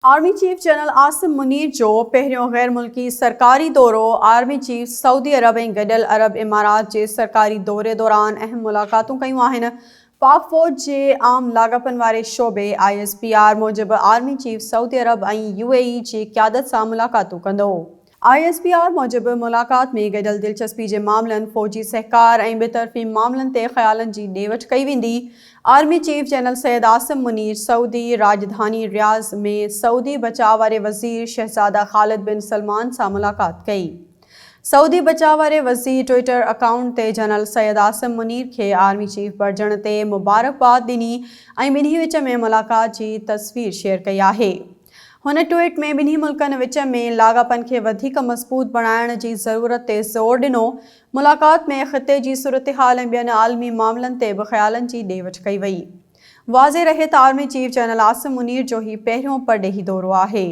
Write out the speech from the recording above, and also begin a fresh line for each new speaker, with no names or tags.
Army chief general Asim Munir जो पहिरियों गैर मुल्की सरकारी दौरो। आर्मी चीफ सऊदी अरब ऐं गॾियल अरब इमारात जे सरकारी दौरे दौरान अहम मुलाक़ातूं कयूं आहिनि। पाक फ़ौज जे आम लाॻापनि वारे शोबे ISPR मूजिबि आर्मी चीफ सऊदी अरब ऐं UAE जी क़यादत सां मुलाक़ातूं कंदो। ISPR मूजिबि मुलाक़ात में गॾियल दिलचस्पी जे मामलनि, फ़ौजी सहकार ऐं ॿितरफ़ी मामलनि ते ख़्यालनि जी ॾे वठि कई वेंदी। Army chief general Syed Asim Munir Saudi राजधानी रियाज़ में सऊदी बचाव वारे वज़ीर शहज़ादा ख़ालिद बिन सलमान सां मुलाक़ात कई। सऊदी बचाव वारे वज़ीर ट्विटर अकाउंट ते जनरल सैयद आसिम मुनीर खे आर्मी चीफ बणिजण ते मुबारकबाद ॾिनी ऐं ॿिन्ही विच में मुलाक़ात जी तस्वीर शेयर कई आहे। हुन ट्वीट में ॿिन्ही मुल्कनि विच में लाॻापनि खे वधीक मज़बूत बणाइण जी ज़रूरत ते ज़ोर ॾिनो। मुलाक़ात में ख़िते जी सूरतहाल ऐं ॿियनि आलमी मामलनि ते बि ख़्यालनि जी ॾे वठि कई वई। वाज़े रहे त army chief general Asim Munir जो ही पहिरियों परॾेही दौरो आहे।